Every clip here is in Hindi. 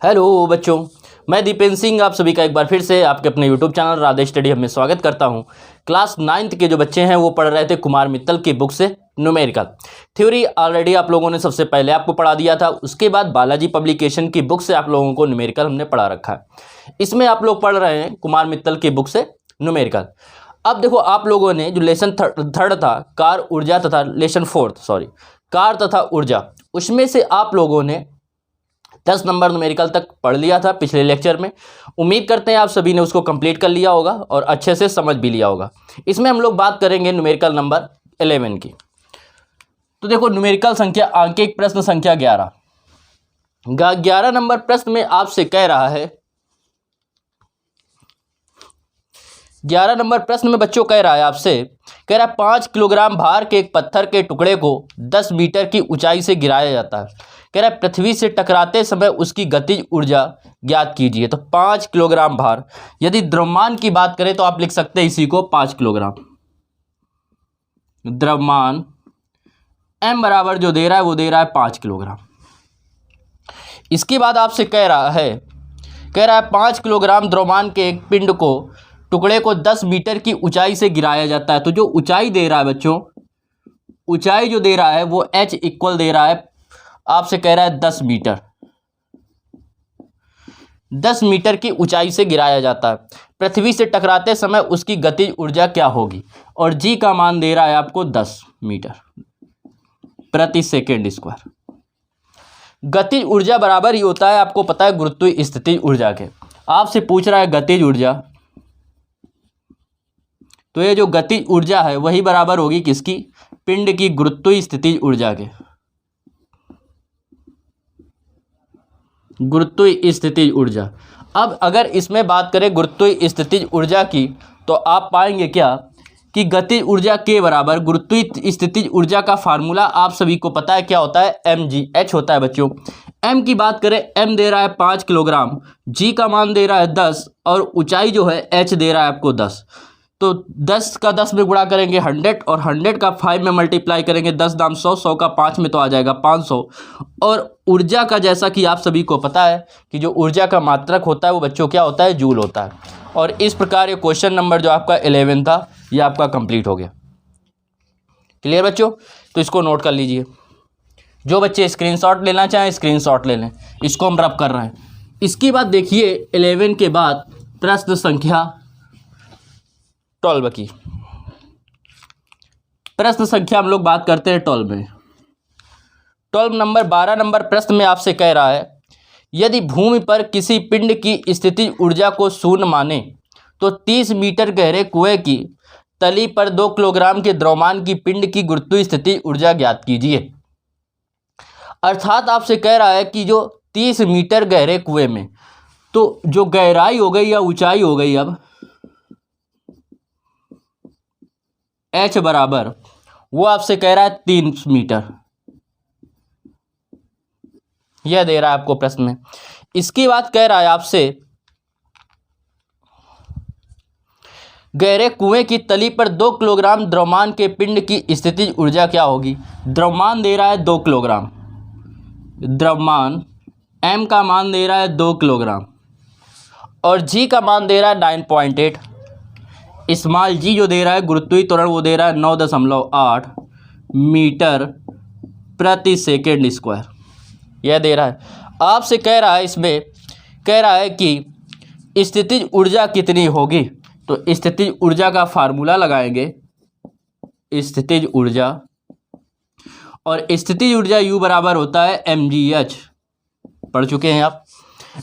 हेलो बच्चों, मैं दीपेंद्र सिंह आप सभी का एक बार फिर से आपके अपने YouTube channel Radhe study hub में स्वागत करता हूं। क्लास 9th के जो बच्चे हैं वो पढ़ रहे थे कुमार मित्तल की बुक से न्यूमेरिकल थ्योरी। ऑलरेडी आप लोगों ने सबसे पहले आपको पढ़ा दिया था। उसके बाद बालाजी पब्लिकेशन की बुक से आप लोगों को न्यूमेरिकल हमने पढ़ा रखा है। इसमें आप लोग पढ़ रहे हैं कुमार मित्तल की बुक से न्यूमेरिकल। अब देखो, आप लोगों ने जो लेसन थर्ड था कार ऊर्जा तथा लेसन फोर्थ कार तथा ऊर्जा, उसमें से आप लोगों ने 10 नंबर न्यूमेरिकल तक पढ़ लिया था पिछले लेक्चर में। उम्मीद करते हैं आप सभी ने उसको कंप्लीट कर लिया होगा और अच्छे से समझ भी लिया होगा। इसमें हम लोग बात करेंगे न्यूमेरिकल नंबर 11 की। तो देखो, न्यूमेरिकल संख्या आंकिक प्रश्न संख्या 11 नंबर प्रश्न में आपसे कह रहा है, 11 नंबर प्रश्न में बच्चों कह रहा है आपसे, कह रहा है 5 किलोग्राम भार के एक पत्थर के टुकड़े को 10 मीटर की ऊंचाई से गिराया जाता है। कह रहा है पृथ्वी से टकराते समय उसकी गतिज ऊर्जा ज्ञात कीजिए। तो 5 किलोग्राम भार, यदि द्रव्यमान की बात करें तो आप लिख सकते हैं इसी को 5 किलोग्राम द्रव्यमान। m बराबर जो दे रहा है वो दे रहा है 5 किलोग्राम। इसके बाद आपसे कह रहा है 5 किलोग्राम द्रव्यमान के एक पिंड को टुकड़े को 10 मीटर की ऊंचाई से गिराया जाता है। तो जो ऊंचाई दे रहा है बच्चों, ऊंचाई जो दे रहा है वो h इक्वल दे रहा है, आपसे कह रहा है 10 मीटर। 10 मीटर की ऊंचाई से गिराया जाता है। पृथ्वी से टकराते समय उसकी गतिज ऊर्जा क्या होगी, और जी का मान दे रहा है आपको 10 मीटर प्रति सेकेंड स्क्वायर। गतिज ऊर्जा बराबर ही होता है, आपको पता है, गुरुत्वीय स्थितिज ऊर्जा के। आपसे पूछ रहा है गतिज ऊर्जा, तो ये जो गतिज ऊर्जा है वही बराबर होगी किसकी, पिंड की गुरुत्वीय स्थितिज ऊर्जा के। गुरुत्वीय स्थितिज ऊर्जा। अब अगर इसमें बात करें गुरुत्वीय स्थितिज ऊर्जा की, तो आप पाएंगे क्या कि गतिज ऊर्जा के बराबर गुरुत्वीय स्थितिज ऊर्जा का फार्मूला आप सभी को पता है क्या होता है, mgh होता है बच्चों। m की बात करें, m दे रहा है 5 किलोग्राम, g का मान दे रहा है 10 और ऊंचाई जो है h दे रहा है आपको 10। तो 10 का 10 में गुणा करेंगे 100 और 100 का 5 में मल्टीप्लाई करेंगे 10 दाम 100, 100 का 5 में तो आ जाएगा 500। और ऊर्जा का, जैसा कि आप सभी को पता है कि जो ऊर्जा का मात्रक होता है वो बच्चों क्या होता है, जूल होता है। और इस प्रकार ये क्वेश्चन नंबर जो आपका 11 था ये आपका कंप्लीट हो गया। क्लियर बच्चों? तो इसको नोट कर लीजिए। जो बच्चे स्क्रीनशॉट लेना चाहें स्क्रीनशॉट ले लें, इसको हम रब कर रहे हैं। इसके बाद देखिए 11 के बाद प्रश्न संख्या 12 की। प्रश्न संख्या हम लोग बात करते हैं 12 में। 12 नंबर प्रश्न में आपसे कह रहा है, यदि भूमि पर किसी पिंड की स्थितिज ऊर्जा को शून्य माने तो 30 मीटर गहरे कुएं की तली पर 2 किलोग्राम के द्रव्यमान की पिंड की गुरुत्वीय स्थितिज ऊर्जा ज्ञात कीजिए। अर्थात आपसे कह रहा है कि जो 30 मीटर गहरे कुएं में, तो जो गहराई हो गई या ऊंचाई हो गई, अब h बराबर वो आपसे कह रहा है 3 मीटर, यह दे रहा है आपको प्रश्न में। इसकी बात कह रहा है आपसे, गहरे कुएं की तली पर 2 किलोग्राम द्रव्यमान के पिंड की स्थितिज ऊर्जा क्या होगी। द्रव्यमान दे रहा है 2 किलोग्राम, द्रव्यमान m का मान दे रहा है 2 किलोग्राम और g का मान दे रहा है 9.8। स्मॉल g जो दे रहा है गुरुत्वीय त्वरण वो दे रहा है 9.8 मीटर प्रति सेकेंड स्क्वायर, यह दे रहा है। आपसे कह रहा है, इसमें कह रहा है कि स्थितिज ऊर्जा कितनी होगी। तो स्थितिज ऊर्जा का फार्मूला लगाएंगे, स्थितिज ऊर्जा, और स्थितिज ऊर्जा U बराबर होता है mgh, पढ़ चुके हैं आप।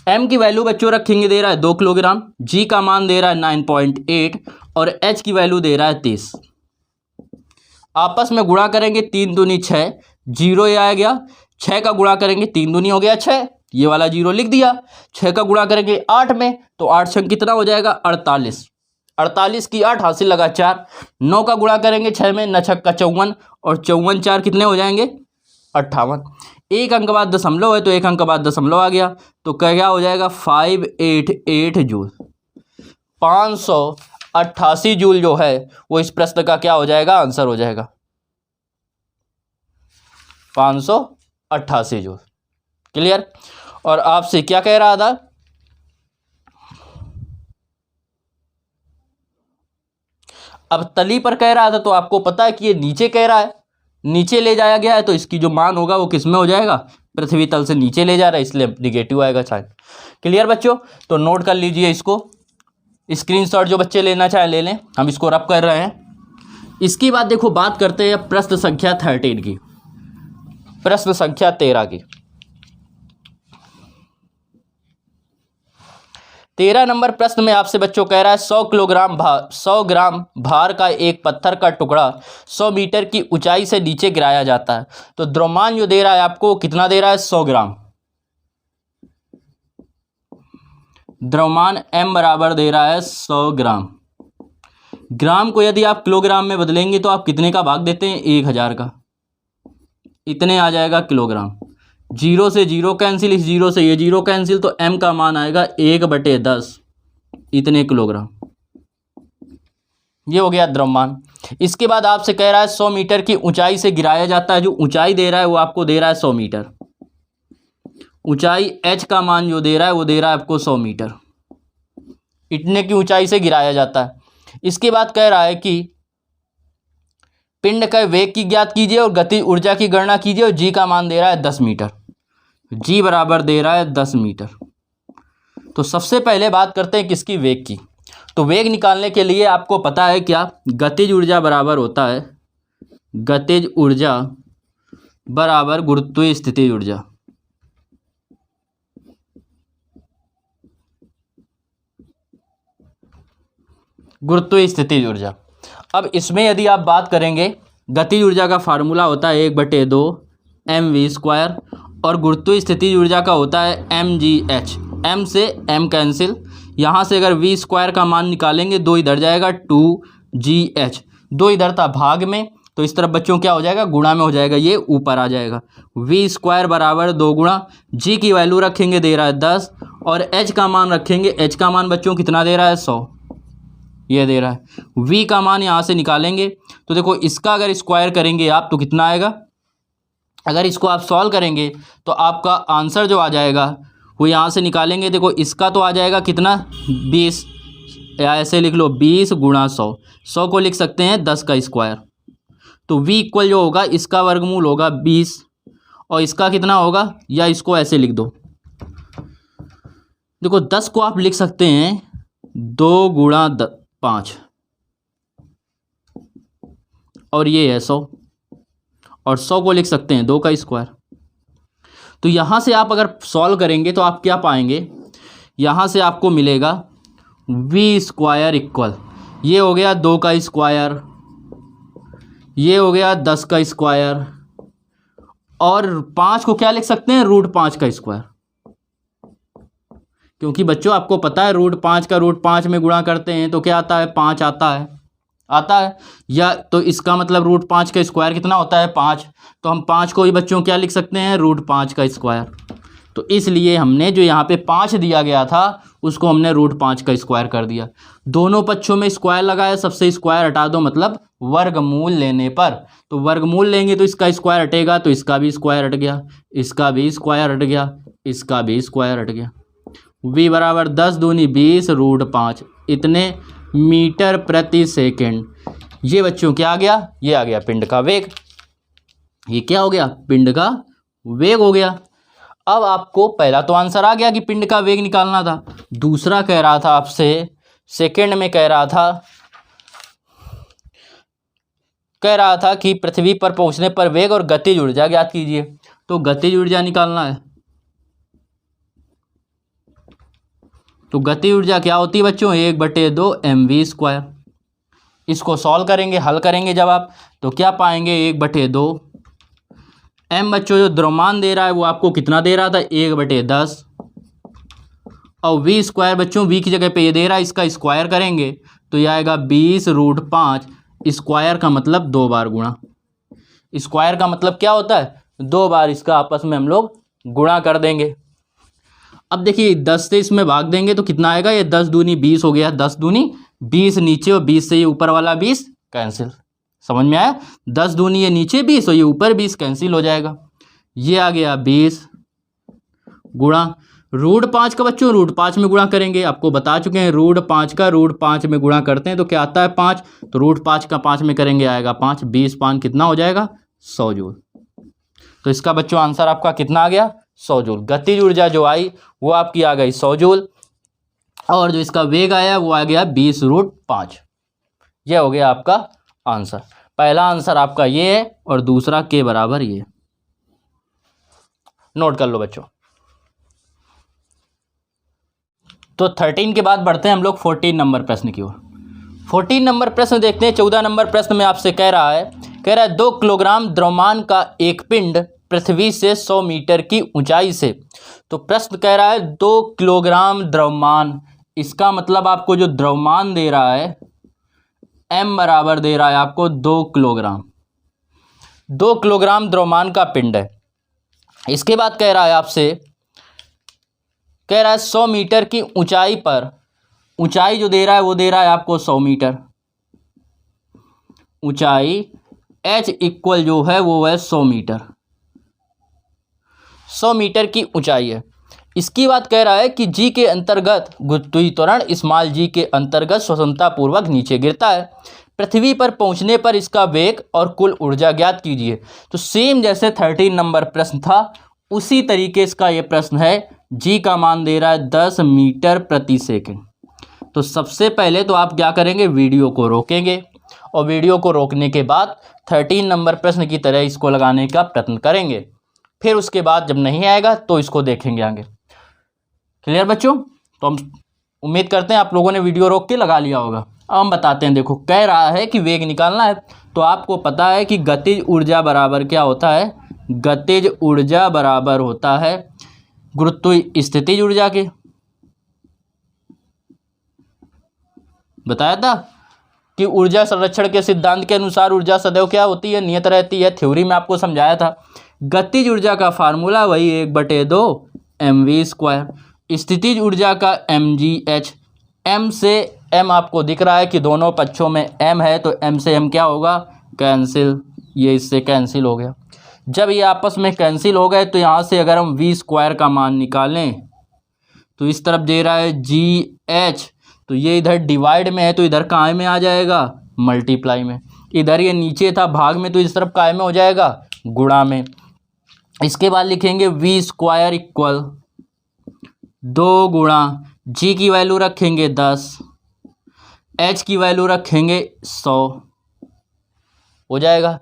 m की वैल्यू बच्चों रखेंगे, दे रहा है 2 किलोग्राम, g का मान दे रहा है 9.8 और h की वैल्यू दे रहा है 30। आपस में गुणा करेंगे 3 दूनी 6, 0 ये आ गया। 6 का गुणा करेंगे 3 दूनी हो गया 6, ये वाला 0 लिख दिया। 6 का गुणा करेंगे 8 में, तो 8 छंग कितना हो जाएगा 48। 48 की 8 हासिल लगा 4। 9 का गुणा करेंगे 6 में, 9 छक्का 54 और 54 4 कितने हो जाएंगे 58। एक अंक बाद दशमलव है तो एक अंक बाद दशमलव आ गया, तो क्या हो जाएगा 588 जूल। 588 जूल जो है वो इस प्रश्न का क्या हो जाएगा, आंसर हो जाएगा 588 जूल। क्लियर? और आपसे क्या कह रहा था, अब तली पर कह रहा था तो आपको पता है कि ये नीचे कह रहा है, नीचे ले जाया गया है, तो इसकी जो मान होगा वो किस में हो जाएगा, पृथ्वी तल से नीचे ले जा रहा है, इसलिए निगेटिव आएगा साइन। क्लियर बच्चों, तो नोट कर लीजिए इसको, स्क्रीनशॉट जो बच्चे लेना चाहे ले लें, हम इसको रब कर रहे हैं। इसकी बाद देखो बात करते हैं प्रश्न संख्या 13 की, प्रश्न संख्या 13 की। 13 नंबर प्रश्न में आपसे बच्चों कह रहा है 100 ग्राम भार का एक पत्थर का टुकड़ा 100 मीटर की ऊंचाई से नीचे गिराया जाता है, तो द्रव्यमान जो दे रहा है आपको कितना दे रहा है, 100 ग्राम। द्रव्यमान m बराबर दे रहा है 100 ग्राम। ग्राम को यदि आप किलोग्राम में बदलेंगे तो आप कितने का भाग देते हैं, 1000 का, इतने आ जाएगा किलोग्राम। जीरो से जीरो कैंसिल, इस जीरो से ये जीरो कैंसिल, तो m का मान आएगा 1/10, इतने किलोग्राम। ये हो गया द्रव्यमान। इसके बाद आपसे कह रहा है 100 मीटर की ऊंचाई से गिराया जाता है, जो ऊंचाई दे रहा है वो आपको दे रहा है 100 मीटर। ऊंचाई h का मान जो दे रहा है वो दे रहा है आपको 100 मीटर, इतने की ऊंचाई से गिराया जाता है। इसके बाद कह रहा है कि पिंड का वेग की ज्ञात कीजिए और गति ऊर्जा की गणना कीजिए, और जी का मान दे रहा है 10 मीटर, जी बराबर दे रहा है 10 मीटर। तो सबसे पहले बात करते हैं किसकी, वेग की। तो वेग निकालने के लिए आपको पता है क्या, गतिज ऊर्जा बराबर होता है, गतिज ऊर्जा बराबर गुरुत्वीय स्थितिज ऊर्जा। गुरुत्वीय स्थितिज ऊर्जा। अब इसमें यदि आप बात करेंगे, गतिज ऊर्जा का फार्मूला होता है 1/2 mv², और गुरुत्वीय स्थितिज ऊर्जा का होता है mgh। m से m कैंसिल, यहाँ से अगर v² का मान निकालेंगे, 2 इधर जाएगा, 2gh, 2 इधर था भाग में, तो इस तरफ बच्चों क्या हो जाएगा, गुणा में हो जाएगा, ये ऊपर आ जाएगा। v² बराबर 2 गुणा, g की वैल्यू रखेंगे दे रहा है 10, और h का मान रखेंगे, h का मान बच्चों कितना दे रहा है, 100, ये दे रहा है। v का मान यहाँ से निकालेंगे, तो देखो इसका अगर स्क्वायर करेंगे आप तो कितना आएगा, अगर इसको आप सॉल्व करेंगे तो आपका आंसर जो आ जाएगा वो यहाँ से निकालेंगे, देखो इसका तो आ जाएगा कितना, 20, या ऐसे लिख लो 20 गुणा 100, 100 को लिख सकते हैं 10 का स्क्वायर, तो v इक्वल जो होगा इसका वर्गमूल होगा 20, और इसका कितना होगा, या इसको ऐसे लिख दो, देखो 10 को आप लिख सकते हैं 2 गुणा 5, और ये है 100, और 100 को लिख सकते हैं 2 का स्क्वायर। तो यहाँ से आप अगर सॉल्व करेंगे तो आप क्या पाएंगे, यहाँ से आपको मिलेगा v² इक्वल, ये हो गया 2 का स्क्वायर, ये हो गया 10 का स्क्वायर, और 5 को क्या लिख सकते हैं, √5 का स्क्वायर, क्योंकि बच्चों आपको पता है √5 का √5 में गुणा करते हैं तो क्या आता है, 5 आता है, या तो इसका मतलब √5 का स्क्वायर कितना होता है, 5, तो हम 5 को ही बच्चों क्या लिख सकते हैं, √5 का स्क्वायर। तो इसलिए हमने जो यहाँ पे 5 दिया गया था उसको हमने √5 का स्क्वायर कर दिया। दोनों पक्षों में स्क्वायर लगाया, सबसे स्क्वायर हटा दो, मतलब वर्गमूल लेने पर, तो वर्गमूल लेंगे तो इसका स्क्वायर हटेगा, तो इसका भी स्क्वायर हट गया, इसका भी स्क्वायर हट गया, इसका भी स्क्वायर हट गया। v बराबर 10 दूनी 20 √5, इतने मीटर प्रति सेकेंड। ये बच्चों क्या आ गया, ये आ गया पिंड का वेग, ये क्या हो गया, पिंड का वेग हो गया। अब आपको पहला तो आंसर आ गया कि पिंड का वेग निकालना था, दूसरा कह रहा था आपसे, सेकेंड में कह रहा था कि पृथ्वी पर पहुंचने पर वेग और गतिज ऊर्जा ज्ञात कीजिए। तो गतिज ऊर्जा निकालना है, तो गति ऊर्जा क्या होती है बच्चों, 1/2 mv²। इसको सॉल्व करेंगे, हल करेंगे जब आप, तो क्या पाएंगे, 1/2 m बच्चों जो द्रव्यमान दे रहा है वो आपको कितना दे रहा था, 1/10, और v² बच्चों v की जगह पे ये दे रहा है, इसका स्क्वायर करेंगे तो ये आएगा 20 √5, स्क्वायर का मतलब 2 बार गुणा, स्क्वायर का मतलब क्या होता है, 2 बार इसका आपस में हम लोग गुणा कर देंगे। अब देखिए 10 से इसमें भाग देंगे तो कितना आएगा, ये 10 दूनी 20 हो गया, 10 दूनी 20 नीचे, और 20 से ये ऊपर वाला 20 कैंसिल, समझ में आया, 10 दूनी ये नीचे 20 और ये ऊपर 20 कैंसिल हो जाएगा, ये आ गया 20 गुणा √5 का बच्चों √5 में गुणा करेंगे, आपको बता चुके हैं √5 का √5 में गुणा करते हैं तो क्या आता है 5, तो √5 का 5 में करेंगे आएगा 5, 20 कितना हो जाएगा 100 जूल। तो इसका बच्चों आंसर आपका कितना आ गया 100 जूल। गतिज ऊर्जा जो आई वो आपकी आ गई 100 जूल और जो इसका वेग आया वो आ गया 20√5। यह हो गया आपका आंसर। पहला आंसर आपका ये है और दूसरा के बराबर ये। नोट कर लो बच्चों। तो 13 के बाद बढ़ते हैं हम लोग 14 नंबर प्रश्न की ओर। 14 नंबर प्रश्न देखते हैं। 14 नंबर प्रश्न में आपसे कह रहा है 2 किलोग्राम द्रव्यमान का एक पिंड पृथ्वी से 100 मीटर की ऊंचाई से। तो प्रश्न कह रहा है 2 किलोग्राम द्रव्यमान, इसका मतलब आपको जो द्रव्यमान दे रहा है m बराबर दे रहा है आपको 2 किलोग्राम। 2 किलोग्राम द्रव्यमान का पिंड है। इसके बाद कह रहा है आपसे 100 मीटर की ऊंचाई पर, ऊंचाई जो दे रहा है वो दे रहा है आपको 100 मीटर। ऊंचाई h इक्वल जो है वो है 100 मीटर। 100 मीटर की ऊंचाई है। इसकी बात कह रहा है कि g के अंतर्गत गुरुत्वीय त्वरण स्मॉल g के अंतर्गत स्वतंत्रतापूर्वक नीचे गिरता है। पृथ्वी पर पहुंचने पर इसका वेग और कुल ऊर्जा ज्ञात कीजिए। तो सेम जैसे 13 नंबर प्रश्न था उसी तरीके इसका ये प्रश्न है। g का मान दे रहा है 10 मीटर प्रति सेकंड। तो सबसे पहले तो आप क्या करेंगे, वीडियो को रोकेंगे और वीडियो को रोकने के बाद 13 नंबर प्रश्न की तरह इसको लगाने का प्रयत्न करेंगे। फिर उसके बाद जब नहीं आएगा तो इसको देखेंगे आगे। क्लियर बच्चों? तो हम उम्मीद करते हैं आप लोगों ने वीडियो रोक के लगा लिया होगा। अब हम बताते हैं। देखो कह रहा है कि वेग निकालना है, तो आपको पता है कि गतिज ऊर्जा बराबर क्या होता है, गतिज ऊर्जा बराबर होता है गुरुत्वीय स्थितिज ऊर्जा के। बताया था कि ऊर्जा संरक्षण के सिद्धांत के अनुसार ऊर्जा सदैव क्या होती है, नियत रहती है। थ्योरी में आपको समझाया था। गतिज ऊर्जा का फार्मूला वही 1/2 mv²। स्थितिज ऊर्जा का mgh। m से m आपको दिख रहा है कि दोनों पक्षों में m है, तो m से m क्या होगा, कैंसिल। ये इससे कैंसिल हो गया। जब ये आपस में कैंसिल हो गए तो यहाँ से अगर हम v² का मान निकालें तो इस तरफ दे रहा है gh, तो ये इधर डिवाइड में है तो इधर काय में आ जाएगा, मल्टीप्लाई में। इधर ये नीचे था भाग में तो इस तरफ काय में हो जाएगा, गुणा में। इसके बाद लिखेंगे v² इक्वल 2 गुणा g की वैल्यू रखेंगे 10, h की वैल्यू रखेंगे 100 हो जाएगा।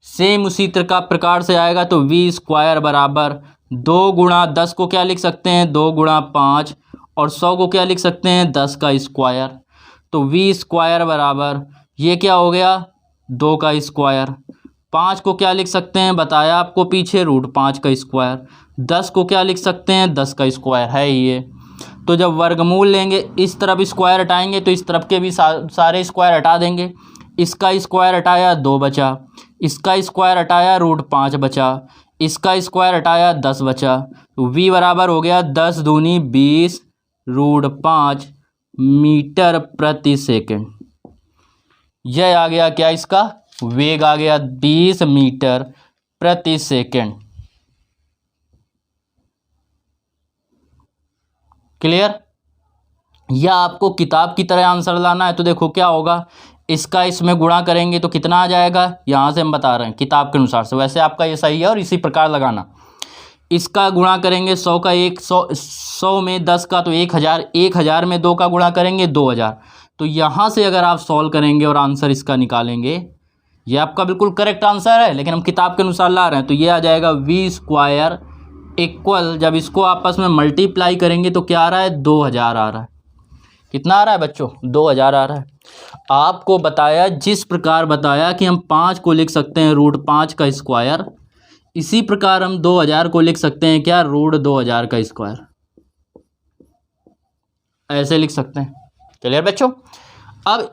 सेम उसी प्रकार से आएगा तो v² बराबर 2 गुणा 10 को क्या लिख सकते हैं, 2 गुणा 5, और 100 को क्या लिख सकते हैं, 10 का स्क्वायर। तो v² बराबर ये क्या हो गया, 2 का स्क्वायर। 5 को क्या लिख सकते हैं, बताया आपको पीछे, √5 का स्क्वायर। 10 को क्या लिख सकते हैं, 10 का स्क्वायर है ये। तो जब वर्गमूल लेंगे इस तरफ स्क्वायर हटाएंगे तो इस तरफ के भी सारे स्क्वायर हटा देंगे। इसका स्क्वायर हटाया 2 बचा, इसका स्क्वायर हटाया √5 बचा, इसका स्क्वायर हटाया 10 बचा। तो v बराबर हो गया 10 दूनी 20 √5 मीटर प्रति सेकंड। यह आ गया क्या, इसका वेग आ गया 20 मीटर प्रति सेकंड। क्लियर? या आपको किताब की तरह आंसर लाना है तो देखो क्या होगा, इसका इसमें गुणा करेंगे तो कितना आ जाएगा, यहाँ से हम बता रहे हैं किताब के अनुसार से। वैसे आपका ये सही है और इसी प्रकार लगाना। इसका गुणा करेंगे 100 का 100 में 10 का तो 1000, 1000 में 2 का गुणा करेंगे 2000। तो यहाँ से अगर आप सॉल्व करेंगे और आंसर इसका निकालेंगे, ये आपका बिल्कुल करेक्ट आंसर है, लेकिन हम किताब के अनुसार ला रहे हैं। तो ये आ जाएगा v² इक्वल, जब इसको आपस में मल्टीप्लाई करेंगे तो क्या आ रहा है, 2000 आ रहा है। कितना आ रहा है बच्चों, 2000 आ रहा है। आपको बताया, जिस प्रकार बताया कि हम 5 को लिख सकते हैं √5 का स्क्वायर, इसी प्रकार हम 2000 को लिख सकते हैं क्या, √2000 का स्क्वायर। ऐसे लिख सकते हैं। क्लियर बच्चों? अब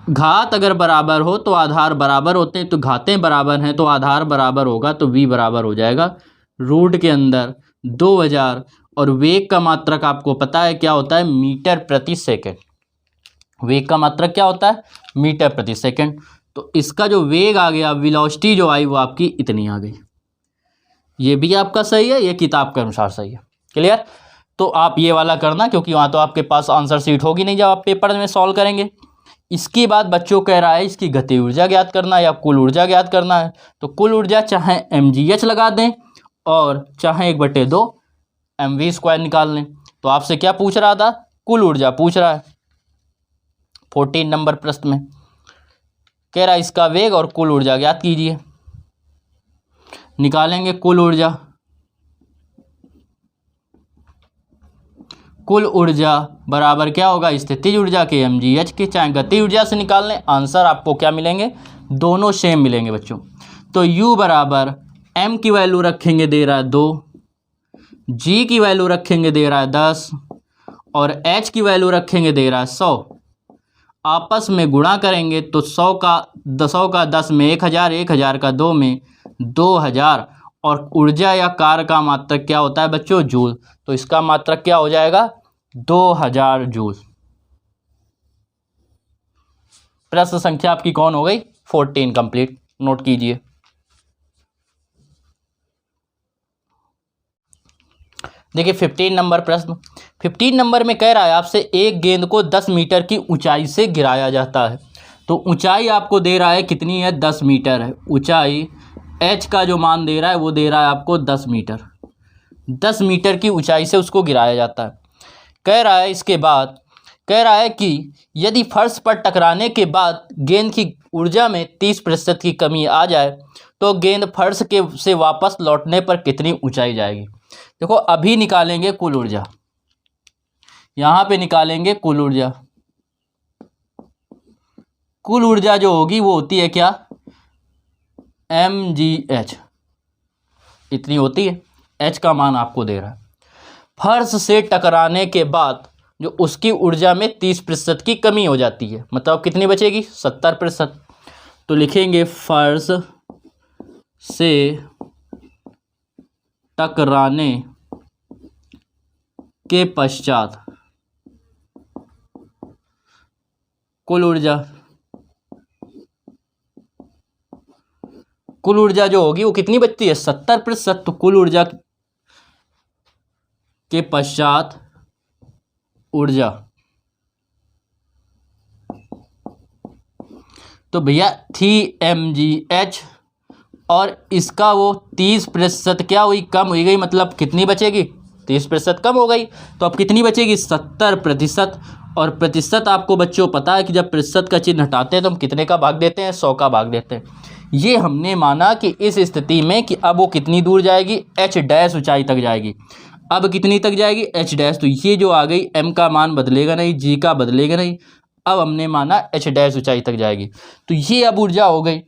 घात अगर बराबर हो तो आधार बराबर होते हैं, तो घातें बराबर हैं तो आधार बराबर होगा, तो v बराबर हो जाएगा रूट के अंदर 2000 और वेग का मात्रक आपको पता है क्या होता है, मीटर प्रति सेकंड। वेग का मात्रक क्या होता है, मीटर प्रति सेकंड। तो इसका जो वेग आ गया, वेलोसिटी जो आई वो आपकी इतनी आ गई। ये भी आपका सही है, ये किताब के अनुसार सही है। क्लियर। तो आप ये वाला करना, क्योंकि वहाँ तो आपके पास आंसर शीट होगी नहीं जब आप पेपर में सॉल्व करेंगे। इसके बाद बच्चों कह रहा है इसकी गति ऊर्जा ज्ञात करना है या कुल ऊर्जा ज्ञात करना है। तो कुल ऊर्जा चाहे mgh लगा दें और चाहे 1/2 mv² निकाल लें। तो आपसे क्या पूछ रहा था, कुल ऊर्जा पूछ रहा है 14 नंबर प्रश्न में। कह रहा है इसका वेग और कुल ऊर्जा ज्ञात कीजिए। निकालेंगे कुल ऊर्जा। कुल ऊर्जा बराबर क्या होगा, स्थितिज ऊर्जा के mgh के, चाहे गति ऊर्जा से निकाल लें, आंसर आपको क्या मिलेंगे, दोनों सेम मिलेंगे बच्चों। तो u बराबर m की वैल्यू रखेंगे दे रहा है 2, g की वैल्यू रखेंगे दे रहा है 10 और h की वैल्यू रखेंगे दे रहा है 100। आपस में गुणा करेंगे तो 100 का 10 में 1000, 1000 का 2 में 2000 और ऊर्जा या कार्य का मात्रक क्या होता है बच्चों, जूल। तो इसका मात्रक क्या हो जाएगा, 2000 जूल। प्रश्न संख्या आपकी कौन हो गई, 14 कंप्लीट। नोट कीजिए। देखिए 15 नंबर प्रश्न। 15 नंबर में कह रहा है आपसे एक गेंद को 10 मीटर की ऊंचाई से गिराया जाता है। तो ऊंचाई आपको दे रहा है कितनी है, 10 मीटर है। ऊंचाई h का जो मान दे रहा है वो दे रहा है आपको 10 मीटर। 10 मीटर की ऊंचाई से उसको गिराया जाता है। कह रहा है इसके बाद कह रहा है कि यदि फर्श पर टकराने के बाद गेंद की ऊर्जा में 30% की कमी आ जाए तो गेंद फर्श के से वापस लौटने पर कितनी ऊंचाई जाएगी। देखो अभी निकालेंगे कुल ऊर्जा, यहाँ पे निकालेंगे कुल ऊर्जा। कुल ऊर्जा जो होगी वो होती है क्या, mgh, इतनी होती है। h का मान आपको दे रहा है। फर्श से टकराने के बाद जो उसकी ऊर्जा में 30% की कमी हो जाती है, मतलब कितनी बचेगी, 70%। तो लिखेंगे फर्श से टकराने के पश्चात कुल ऊर्जा जो होगी वो कितनी बचती है, 70%। तो कुल ऊर्जा के पश्चात ऊर्जा, तो भैया थी mgh और इसका वो 30% क्या हुई, कम हो गई, मतलब कितनी बचेगी, 30% कम हो गई। तो अब कितनी बचेगी, 70%। और प्रतिशत आपको बच्चों पता है कि जब प्रतिशत का चिन्ह हटाते हैं तो हम कितने का भाग देते हैं, 100 का भाग देते हैं। ये हमने माना कि इस स्थिति में कि अब वो कितनी दूर जाएगी, h' ऊंचाई तक जाएगी। अब कितनी तक जाएगी, h'। तो ये जो आ गई, m का मान बदलेगा नहीं, g का बदलेगा नहीं। अब हमने माना h' ऊंचाई तक जाएगी। तो ये अब ऊर्जा हो गई।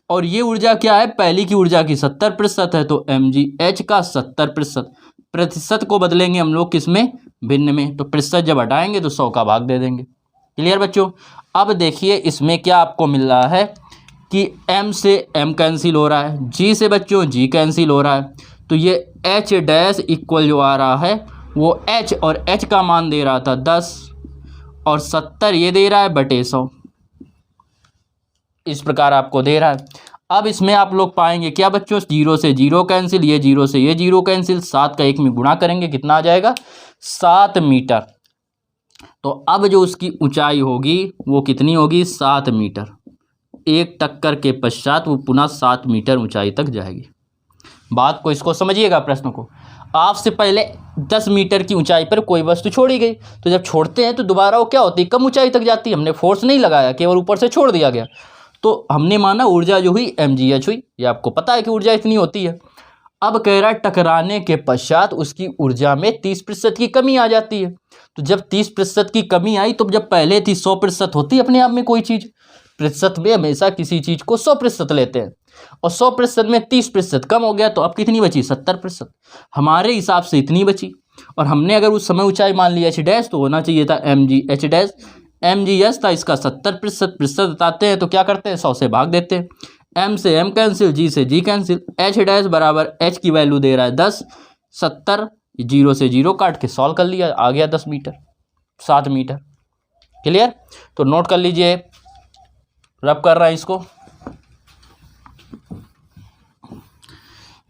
और ये ऊर्जा क्या है, पहली की ऊर्जा की 70% है, तो mgh का 70%। प्रतिशत को बदलेंगे हम लोग किस में, भिन्न में। तो प्रतिशत जब हटाएंगे तो 100 का भाग दे देंगे। क्लियर बच्चों। अब देखिए इसमें क्या आपको मिल रहा है कि m से m कैंसिल हो रहा है, g से बच्चों g कैंसिल हो रहा है। तो ये h' इक्वल जो आ रहा है वो h, और h का मान दे रहा था 10 और 70 ये दे रहा है बटे 100। इस प्रकार आपको दे रहा है। अब इसमें आप लोग पाएंगे क्या बच्चों, 0 से 0 कैंसिल, ये 0 से ये 0 कैंसिल, 7 का 1 में गुणा करेंगे कितना आ जाएगा, 7 मीटर। तो अब जो उसकी ऊंचाई होगी वो कितनी होगी, 7 मीटर। एक टक्कर के पश्चात वो पुनः 7 मीटर ऊंचाई तक जाएगी। बात को इसको समझिएगा, प्रश्न को। आपसे पहले 10 मीटर की ऊंचाई पर कोई वस्तु छोड़ी गई, तो जब छोड़ते हैं तो दोबारा वो क्या होती है, कम ऊंचाई तक जाती है। हमने फोर्स नहीं लगाया, केवल ऊपर से छोड़ दिया गया। तो हमने माना ऊर्जा जो हुई mgh हुई। ये आपको पता है कि ऊर्जा इतनी होती है। अब कह रहा है टकराने के पश्चात उसकी ऊर्जा में 30% की कमी आ जाती है। तो जब 30% की कमी आई तो जब पहले थी 100% होती है अपने आप में कोई चीज़, प्रतिशत में हमेशा किसी चीज़ को 100% लेते हैं, और 100% में 30% कम हो गया तो अब कितनी बची, 70%। हमारे हिसाब से इतनी बची। और हमने अगर उस समय ऊंचाई मान ली h' तो होना चाहिए था mgh'। mgh था, इसका 70%। प्रतिशत बताते हैं तो क्या करते हैं, 100 से भाग देते हैं। m से m कैंसिल, g से g कैंसिल, h' बराबर h की वैल्यू दे रहा है 10, 70, 0 से 0 काट के सॉल्व कर लिया, आ गया 10 मीटर, 7 मीटर। क्लियर। तो नोट कर लीजिए, रब कर रहा है इसको।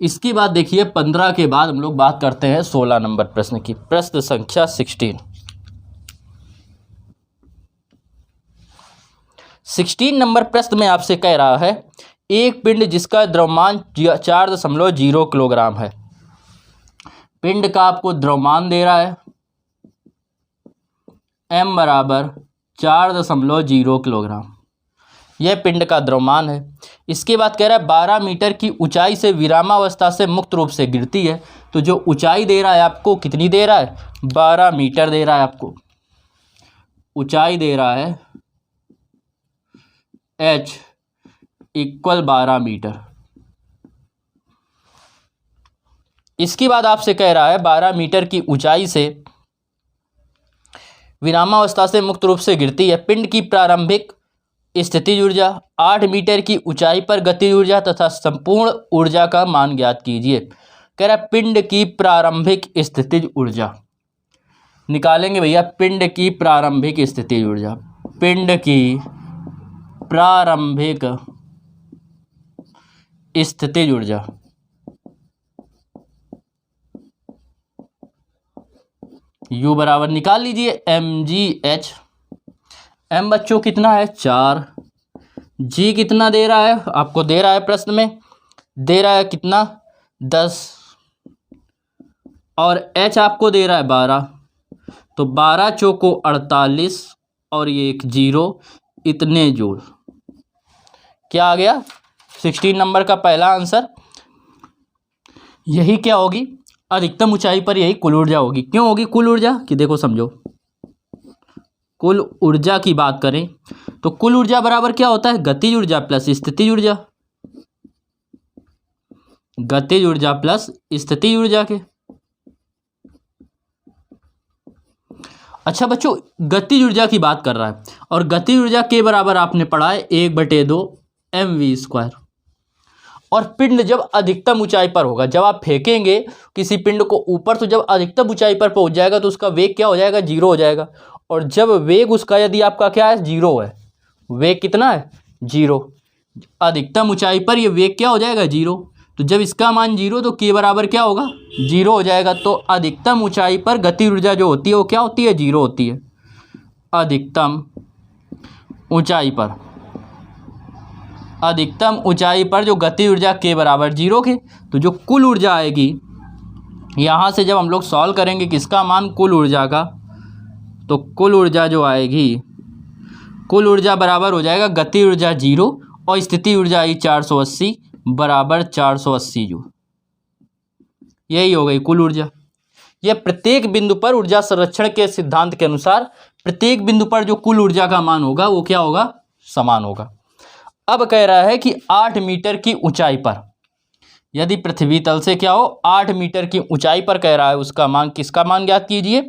इसके बाद देखिए 15 के बाद हम लोग बात करते हैं 16 नंबर प्रश्न की। प्रश्न संख्या 16 नंबर प्रश्न में आपसे कह रहा है एक पिंड जिसका द्रव्यमान 4.0 किलोग्राम है। पिंड का आपको द्रव्यमान दे रहा है m बराबर 4.0 किलोग्राम, यह पिंड का द्रव्यमान है। इसके बाद कह रहा है 12 मीटर की ऊंचाई से विरामावस्था से मुक्त रूप से गिरती है। तो जो ऊंचाई दे रहा है आपको कितनी दे रहा है, 12 मीटर दे रहा है आपको, ऊंचाई दे रहा है h इक्वल 12 मीटर। इसके बाद आपसे कह रहा है 12 मीटर की ऊंचाई से विरामावस्था से मुक्त रूप से गिरती है। पिंड की प्रारंभिक स्थितिज ऊर्जा, 8 मीटर की ऊंचाई पर गतिज ऊर्जा तथा संपूर्ण ऊर्जा का मान ज्ञात कीजिए। कह रहा है पिंड की प्रारंभिक स्थितिज ऊर्जा निकालेंगे भैया। पिंड की प्रारंभिक स्थितिज ऊर्जा, पिंड की प्रारंभिक स्थितिज ऊर्जा U बराबर निकाल लीजिए mgh। m बच्चों कितना है 4, g कितना दे रहा है आपको, दे रहा है प्रश्न में, दे रहा है कितना 10, और h आपको दे रहा है 12। तो 12 चौको 48 और ये एक 0, इतने जूल। क्या आ गया 16 नंबर का पहला आंसर। यही क्या होगी, अधिकतम ऊंचाई पर यही कुल ऊर्जा होगी। क्यों होगी कुल ऊर्जा, कि देखो समझो, कुल ऊर्जा की बात करें तो कुल ऊर्जा बराबर क्या होता है, गतिज ऊर्जा प्लस स्थितिज ऊर्जा, गतिज ऊर्जा प्लस स्थितिज ऊर्जा के। अच्छा बच्चों, गतिज ऊर्जा की बात कर रहा है और गतिज ऊर्जा के बराबर आपने पढ़ा है 1/2 mv²। और पिंड जब अधिकतम ऊंचाई पर होगा, जब आप फेंकेंगे किसी पिंड को ऊपर, तो जब अधिकतम ऊंचाई पर पहुंच जाएगा तो उसका वेग क्या हो जाएगा, 0 हो जाएगा। और जब वेग उसका यदि आपका क्या है 0 है, वेग कितना है 0, अधिकतम ऊंचाई पर ये वेग क्या हो जाएगा 0। तो जब इसका मान 0 तो के बराबर क्या होगा 0 हो जाएगा। तो अधिकतम ऊंचाई पर गति ऊर्जा जो होती है वो क्या होती है 0 होती है। अधिकतम ऊंचाई पर, अधिकतम ऊंचाई पर जो गति ऊर्जा के बराबर 0 के, तो जो कुल ऊर्जा आएगी यहाँ से जब हम लोग सॉल्व करेंगे किसका मान, कुल ऊर्जा का, तो कुल ऊर्जा जो आएगी, कुल ऊर्जा बराबर हो जाएगा गति ऊर्जा 0 और स्थिति ऊर्जा आई 480 बराबर 480 जूल। यही हो गई कुल ऊर्जा। यह प्रत्येक बिंदु पर ऊर्जा संरक्षण के सिद्धांत के अनुसार प्रत्येक बिंदु पर जो कुल ऊर्जा का मान होगा वो क्या होगा, समान होगा। अब कह रहा है कि 8 मीटर की ऊंचाई पर, यदि पृथ्वी तल से क्या हो 8 मीटर की ऊंचाई पर कह रहा है, उसका मान, किसका मान ज्ञात कीजिए।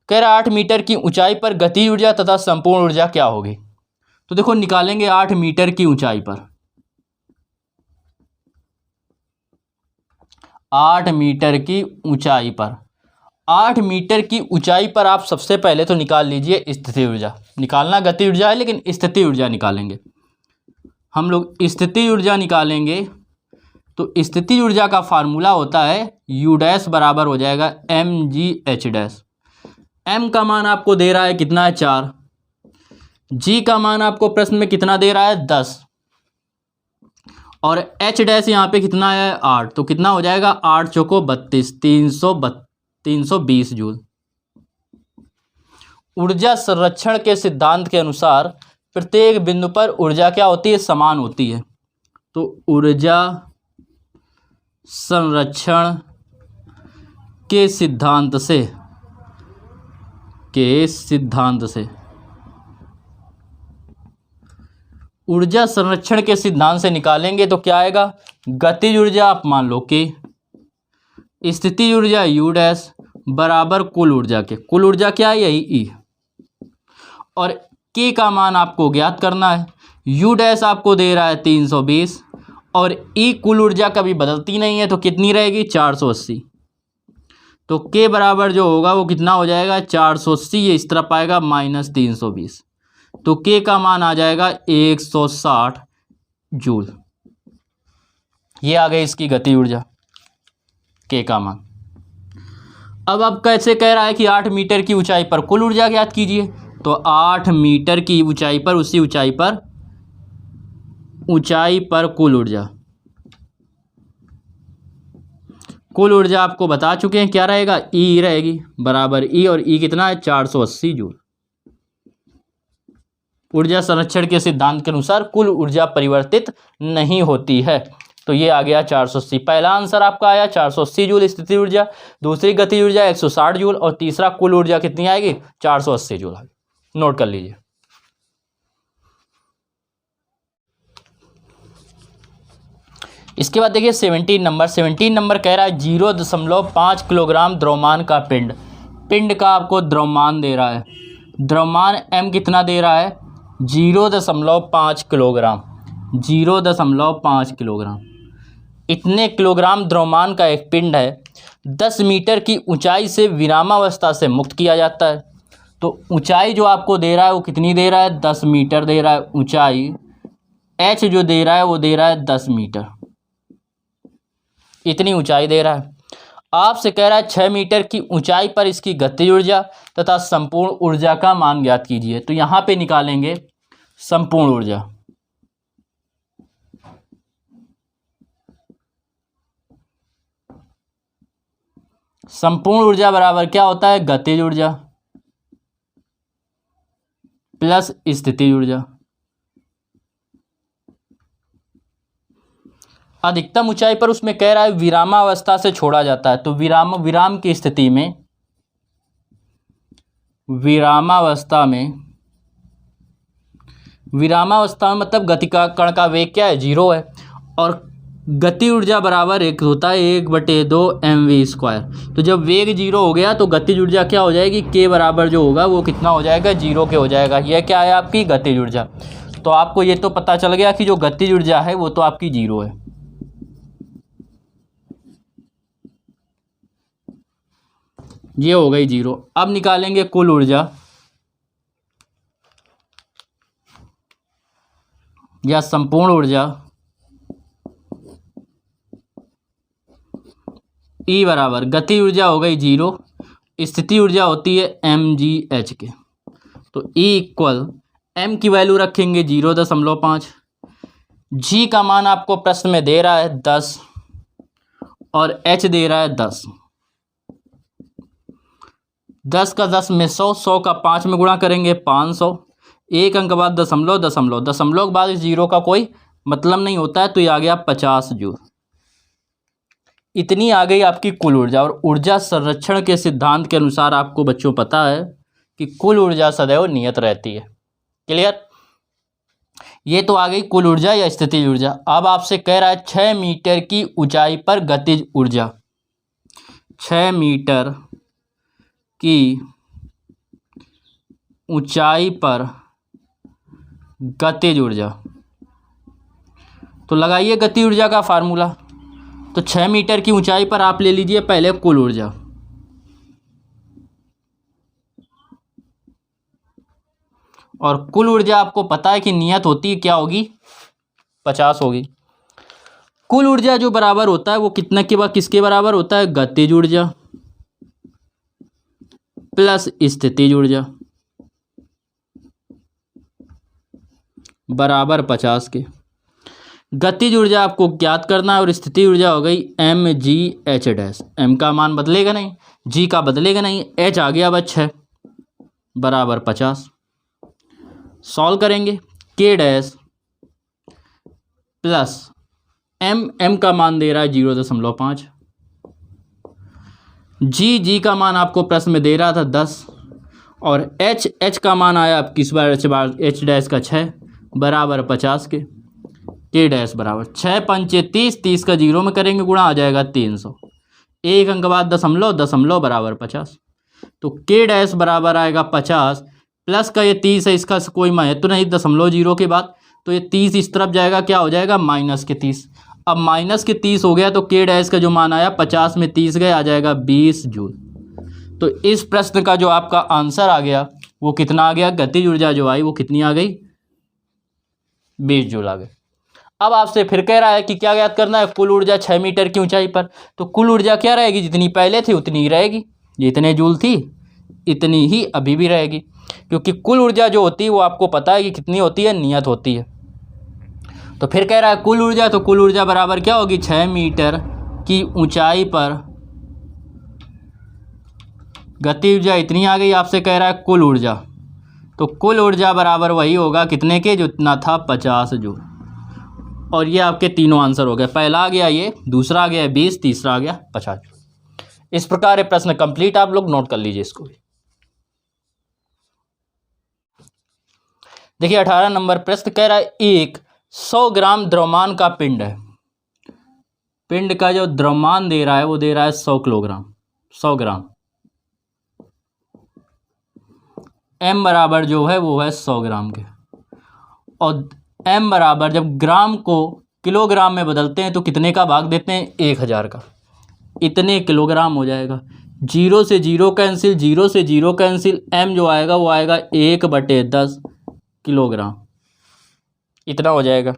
कह रहा है 8 मीटर की ऊंचाई पर गति ऊर्जा तथा संपूर्ण ऊर्जा क्या होगी। तो देखो निकालेंगे 8 मीटर की ऊंचाई पर, 8 मीटर की ऊंचाई पर, 8 मीटर की ऊंचाई पर आप सबसे पहले तो निकाल लीजिए स्थिति ऊर्जा। निकालना गति ऊर्जा है लेकिन स्थिति ऊर्जा निकालेंगे हम लोग। स्थिति ऊर्जा निकालेंगे तो स्थिति ऊर्जा का फार्मूला होता है U डैश बराबर हो जाएगा mgh डैश। m का मान आपको दे रहा है कितना है 4, g का मान आपको प्रश्न में कितना दे रहा है 10, और h डैश यहाँ पे कितना है 8, तो कितना हो जाएगा 8 चौको 32, 320 जूल। ऊर्जा संरक्षण के सिद्धांत के अनुसार प्रत्येक बिंदु पर ऊर्जा क्या होती है, समान होती है। तो ऊर्जा संरक्षण के सिद्धांत से, ऊर्जा संरक्षण के सिद्धांत से निकालेंगे तो क्या आएगा, गतिज ऊर्जा आप मान लो के, स्थिति ऊर्जा U डैश बराबर कुल ऊर्जा के, कुल ऊर्जा क्या है यही E, और के का मान आपको ज्ञात करना है। U डैश आपको दे रहा है 320 और E कुल ऊर्जा कभी बदलती नहीं है तो कितनी रहेगी 480। तो के बराबर जो होगा वो कितना हो जाएगा 480, ये इस तरफ आएगा -320, तो के का मान आ जाएगा 160 जूल। ये आ गई इसकी गतिज ऊर्जा के का मान। अब कैसे कह रहा है कि 8 मीटर की ऊंचाई पर कुल ऊर्जा ज्ञात कीजिए, तो 8 मीटर की ऊंचाई पर, उसी ऊंचाई पर कुल ऊर्जा, कुल ऊर्जा आपको बता चुके हैं क्या रहेगा, ई रहेगी, बराबर ई, और ई कितना है 480 जूल। ऊर्जा संरक्षण के सिद्धांत के अनुसार कुल ऊर्जा परिवर्तित नहीं होती है, तो ये आ गया 480। पहला आंसर आपका आया 480 जूल स्थितिज ऊर्जा, दूसरी गतिज ऊर्जा 160 जूल, और तीसरा कुल ऊर्जा कितनी आएगी 480 जूल आएगी। नोट कर लीजिए। इसके बाद देखिए 17 नंबर कह रहा है 0.5 किलोग्राम द्रव्यमान का पिंड का आपको द्रव्यमान दे रहा है। द्रव्यमान m कितना दे रहा है 0.5 किलोग्राम, 0.5 किलोग्राम। इतने किलोग्राम द्रव्यमान का एक पिंड है, 10 मीटर की ऊंचाई से विरामावस्था से मुक्त किया जाता है। तो ऊंचाई जो आपको दे रहा है वो कितनी दे रहा है 10 मीटर दे रहा है ऊंचाई, h जो दे रहा है वो दे रहा है 10 मीटर, इतनी ऊंचाई दे रहा है। आपसे कह रहा है 6 मीटर की ऊंचाई पर इसकी गतिज ऊर्जा तथा संपूर्ण ऊर्जा का मान ज्ञात कीजिए। तो यहाँ पे निकालेंगे संपूर्ण ऊर्जा। संपूर्ण ऊर्जा बराबर क्या होता है गतिज ऊर्जा प्लस स्थितिज ऊर्जा। अधिकतम ऊंचाई पर उसमें कह रहा है विरामावस्था से छोड़ा जाता है, तो विराम की स्थिति में, विरामावस्था में मतलब गति का कण का वेग क्या है 0 है, और गति ऊर्जा बराबर एक होता है 1/2 mv²। तो जब वेग 0 हो गया तो गतिज ऊर्जा क्या हो जाएगी k बराबर जो होगा वो कितना हो जाएगा 0 के हो जाएगा। यह क्या है आपकी गतिज ऊर्जा। तो आपको ये तो पता चल गया कि जो गतिज ऊर्जा है वो तो आपकी 0 है। ये हो गई 0। अब निकालेंगे कुल ऊर्जा या संपूर्ण ऊर्जा। E बराबर गति ऊर्जा हो गई 0, स्थिति ऊर्जा होती है mgh के। तो E इक्वल m की वैल्यू रखेंगे 0.5, g का मान आपको प्रश्न में दे रहा है 10 और h दे रहा है 10। 10 का 10 में 100, 100 का 5 में गुणा करेंगे 500, एक अंक बाद दशमलव के बाद इस 0 का कोई मतलब नहीं होता है, तो ये आ गया 50 जूल। इतनी आ गई आपकी कुल ऊर्जा। और ऊर्जा संरक्षण के सिद्धांत के अनुसार आपको बच्चों पता है कि कुल ऊर्जा सदैव नियत रहती है। क्लियर। ये तो आ गई कुल ऊर्जा या स्थितिज ऊर्जा। अब आपसे कह रहा है 6 मीटर की ऊंचाई पर गतिज ऊर्जा, 6 मीटर की ऊंचाई पर गतिज ऊर्जा। तो लगाइए गति ऊर्जा का फार्मूला। तो 6 मीटर की ऊंचाई पर आप ले लीजिए पहले कुल ऊर्जा, और कुल ऊर्जा आपको पता है कि नियत होती है क्या होगी 50 होगी। कुल ऊर्जा जो बराबर होता है वो कितने के बाद किसके बराबर होता है गतिज ऊर्जा प्लस स्थितिज ऊर्जा बराबर 50 के। गतिज ऊर्जा आपको ज्ञात करना है और स्थिति ऊर्जा हो गई mgh डैश। m का मान बदलेगा नहीं, g का बदलेगा नहीं, h आ गया बस 6 बराबर 50। सॉल्व करेंगे k डैश प्लस m का मान दे रहा है 0.5, g का मान आपको प्रश्न में दे रहा था 10, और h का मान आया आप किस बार h डैश का 6 बराबर 50 के। k डैश बराबर 6 पंचे 30, 30 का 0 में करेंगे गुणा, आ जाएगा 300, एक अंक बाद दशमलव बराबर 50। तो k डैश बराबर आएगा 50, प्लस का ये 30 है, इसका कोई महत्व तो नहीं, दशमलव 0 के बाद, तो ये 30 इस तरफ जाएगा, क्या हो जाएगा माइनस के 30। अब माइनस के 30 हो गया तो k डैश का जो मान आया 50 में 30 गए, आ जाएगा 20 जूल। तो इस प्रश्न का जो आपका आंसर आ गया वो कितना आ गया, गतिज ऊर्जा जो आई वो कितनी आ गई 20 जूल आ गई। अब आपसे फिर कह रहा है कि क्या ज्ञात करना है, कुल ऊर्जा 6 मीटर की ऊंचाई पर। तो कुल ऊर्जा क्या रहेगी, जितनी पहले थी उतनी ही रहेगी, जितने जूल थी इतनी ही अभी भी रहेगी, क्योंकि कुल ऊर्जा जो होती है वो आपको पता है कि कितनी होती है, नियत होती है। तो फिर कह रहा है कुल ऊर्जा, तो कुल ऊर्जा बराबर क्या होगी, 6 मीटर की ऊंचाई पर गति ऊर्जा इतनी आ गई। आपसे कह रहा है कुल ऊर्जा, तो कुल ऊर्जा बराबर वही होगा कितने के, जो इतना था 50 जूल। और ये आपके तीनों आंसर हो गए, पहला आ गया ये, दूसरा आ गया 20, तीसरा आ गया 50 जूल। इस प्रकार ये प्रश्न कंप्लीट, आप लोग नोट कर लीजिए इसको भी। देखिए 18 नंबर प्रश्न कह रहा है एक 100 ग्राम द्रव्यमान का पिंड है, पिंड का जो द्रव्यमान दे रहा है वो दे रहा है 100 किलोग्राम, 100 ग्राम। m बराबर जो है वो है 100 ग्राम के, और m बराबर जब ग्राम को किलोग्राम में बदलते हैं तो कितने का भाग देते हैं, 1000 का, इतने किलोग्राम हो जाएगा। 0 से 0 कैंसिल, 0 से 0 कैंसिल, m जो आएगा वो आएगा 1/10 किलोग्राम, इतना हो जाएगा।